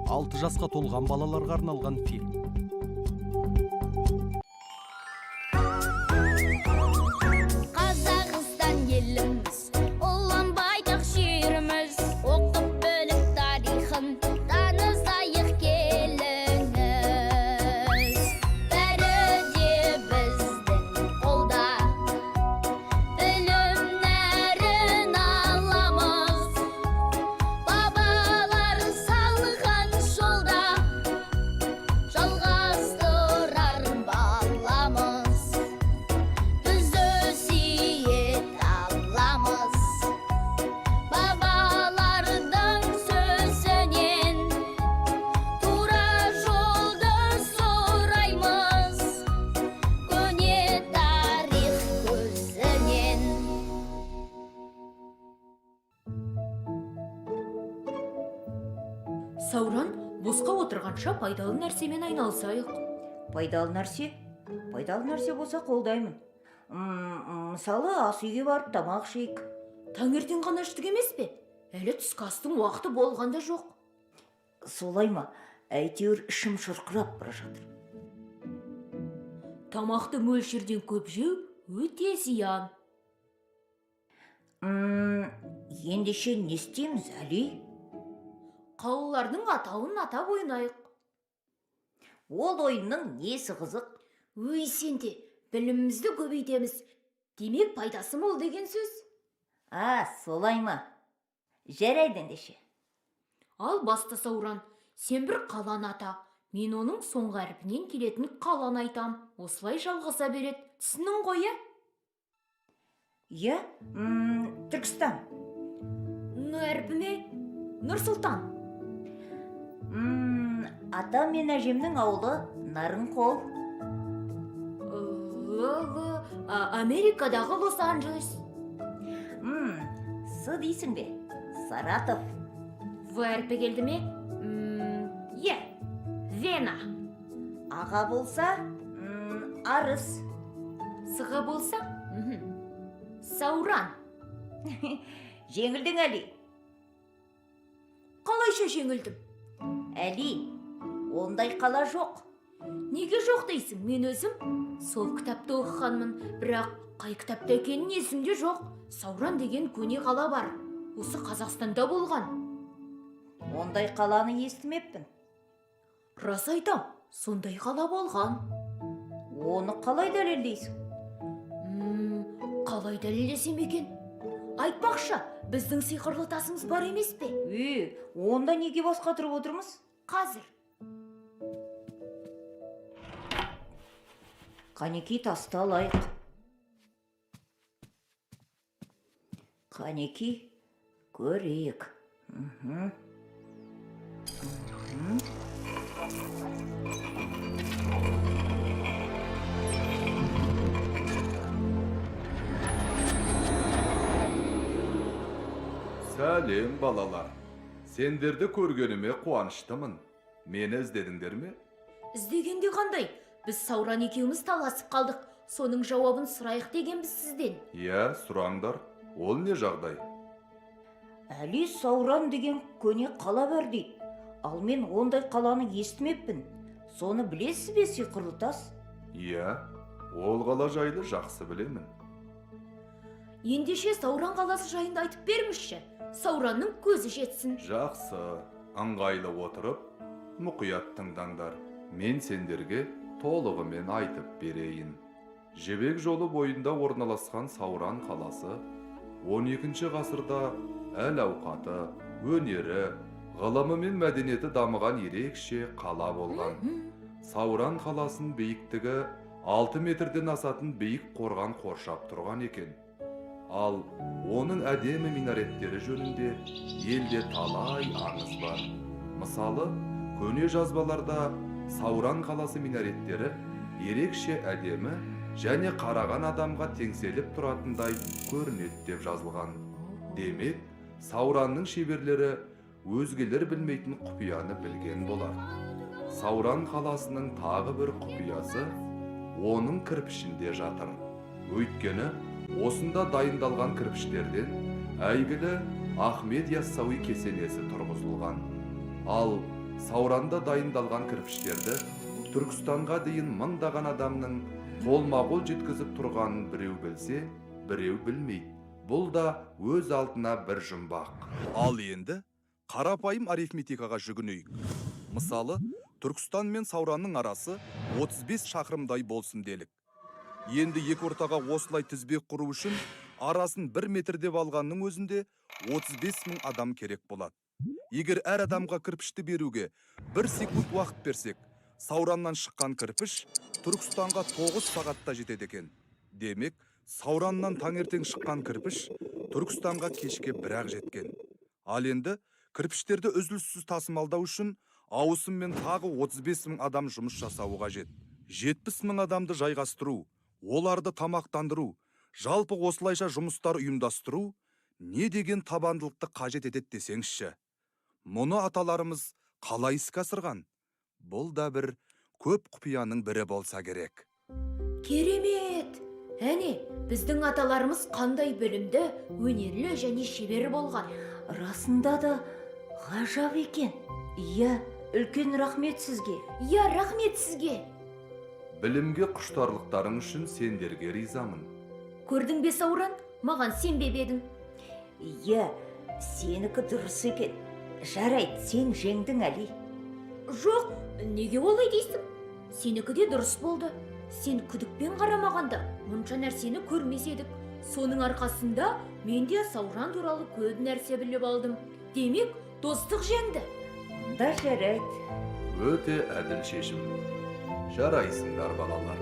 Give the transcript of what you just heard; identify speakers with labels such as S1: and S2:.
S1: 6 жасқа толған балаларға арналған фильм.
S2: Қазақстан еліміз, ұланбай тақ жеріміз, оқып біліп тарихын танысайық келіңіз. Бәрі де біздің қолда, білім нәрін аламыз. Бабалар салған жолда жалғастырар баламыз. Біз өсиет аламыз бабалардың сөзінен, тура жолды сұраймыз көне тарих көзінен.
S3: Сауран, босқа отырғанша пайдалы нәрсемен айналысайық.
S4: Пайдалы нәрсе болса қолдаймын. Мысалы, ас үйге барып тамақ ішейік.
S3: Таңертең ғана іштік емес пе? Әлі түскі астың уақыты болғанда жоқ.
S4: Солай ма? Әйтеуір ішім шұрқырап бара жатыр.
S3: Тамақты мөлшерден көп жеу өте зиян.
S4: Ендеше не істейміз, Әли?
S3: Қалалардың атауын атап ойнайық.
S4: Ол ойынның несі қызық?
S3: Өй сенде, білімімізді көбейтеміз. Демек пайдасы мол деген сөз.
S4: Солай ма? Жарайды ендеше.
S3: Ал баста Сауран, сен бір қаланы ата. Мен оның соңғы әрпінен келетін қаланы айтам. Осылай жалғаса береді. Түсінің ғой, иә?
S4: Иә, Түркістан.
S3: Н әрпіне Нұр-Сұлтан.
S4: Ата мен әжемнің ауылы Нарынқол.
S3: Америкадағы Лос-Анджелес.
S4: С дейсің бе? Саратов.
S3: В әрпі келді ме? Е, Вена.
S4: Аға болса, Арыс.
S3: Сыға болса? Сауран.
S4: Жеңілдің, Әли.
S3: Қалайша жеңілдім?
S4: Әли, ондай қала жоқ.
S3: Неге жоқ дейсің? Мен өзім сол кітапты оқығанмын, бірақ қай кітапта екенін есімде жоқ. Сауран деген көне қала бар. Осы Қазақстанда болған.
S4: Ондай қаланы естімеппін.
S3: Рас айтам, сондай қала болған.
S4: Оны қалай дәлелдейсің?
S3: Қалай дәлелдесем екен? Айтпақшы, біздің сиқырлы тасымыз бар емес пе?
S4: Онда неге басқа тұрып отырмыз?
S3: Қазір.
S4: Қанеки тасты алайық. Қанеки көрейік.
S5: Сәлем балалар. Сендерді көргеніме қуаныштымын. Мені іздедіңдер ме?
S3: Іздегенде қандай? Біз Сауран екеуміз таласып қалдық. Соның жауабын сұрайық дегенбіз сізден.
S5: Иә, сұраңдар. Ол не жағдай?
S4: Әли, Сауран деген көне қала бар дейді. Ал мен ондай қаланы естімеппін. Соны білесіз бе, сиқырлы тас?
S5: Иә, ол қала жайлы жақсы білемін.
S3: Ендеше Сауран қаласы жайында айтып беріңізші. Сауранның көзі жетсін.
S5: Жақсы, ыңғайлы отырып, мұқият тыңдаңдар. Мен сендерге толығымен айтып берейін. Жібек жолы бойында орналасқан Сауран қаласы 12 ғасырда әл-ауқаты, өнері, ғылымы мен мәдениеті дамыған ерекше қала болған. Сауран қаласын биіктігі 6 метрден асатын биік қорған қоршап тұрған екен. Ал оның әдемі минареттері жөнінде елде талай аңыз бар. Мысалы, көне жазбаларда Сауран қаласы минареттері ерекше әдемі және қараған адамға теңселіп тұратындай көрінеді деп жазылған. Демек, Сауранның шеберлері өзгелер білмейтін құпияны білген болар. Сауран қаласының тағы бір құпиясы оның кірпішінде жатыр. Өйткені осында дайындалған кірпіштерден әйгілі Ахмед Яссауи кесенесі тұрғызылған. Ал Сауранда дайындалған кірпіштерді Түркістанға дейін мыңдаған адамның қолма-қол жеткізіп тұрғанын біреу білсе, біреу білмейді. Бұл да өз алдына бір жұмбақ.
S1: Ал енді қарапайым арифметикаға жүгінейік. Мысалы, Түркістан мен Сауранның арасы 35 шақырымдай болсын делік. Енді екі ортаға осылай тізбек құру үшін арасын 1 метр деп алғанның өзінде 35 мың адам керек болады. Егер әр адамға кірпішті беруге 1 секунд уақыт берсек, Саураннан шыққан кірпіш Түркістанға 9 сағатта жетеді екен. Демек, Саураннан таңертең шыққан кірпіш Түркістанға кешке бір-ақ жеткен. Ал енді кірпіштерді үзіліссіз тасымалдау үшін ауысыммен тағы 35 мың адам жұмыс жасауы қажет. 70 мың адамды жайғастыру, оларды тамақтандыру, жалпы осылайша жұмыстар ұйымдастыру не деген табандылықты қажет етеді десеңізші. Мұны аталарымыз қалай іске асырған? Бұл да бір көп құпияның бірі болса керек.
S3: Керемет! Әне, біздің аталарымыз қандай білімді, өнерлі және шебер болған.
S4: Расында да ғажап екен. Иә, үлкен рахмет сізге.
S3: Иә, рахмет сізге.
S5: Білімге құштарлықтарың үшін сендерге ризамын.
S3: Көрдің бе, Сауран, маған сенбеп едің.
S4: Иә, сенікі дұрыс екен. Жарайды, сен жеңдің, Әли.
S3: Жоқ, неге олай дейсің? Сенікі де дұрыс болды. Сен күдікпен қарамағанда мұнша нәрсені көрмес едік. Соның арқасында мен де Сауран туралы көп нәрсе біліп алдым. Демек, достық жеңді.
S4: Онда жарайды.
S5: Өте әділ шешім. Жарайсыңдар, балалар.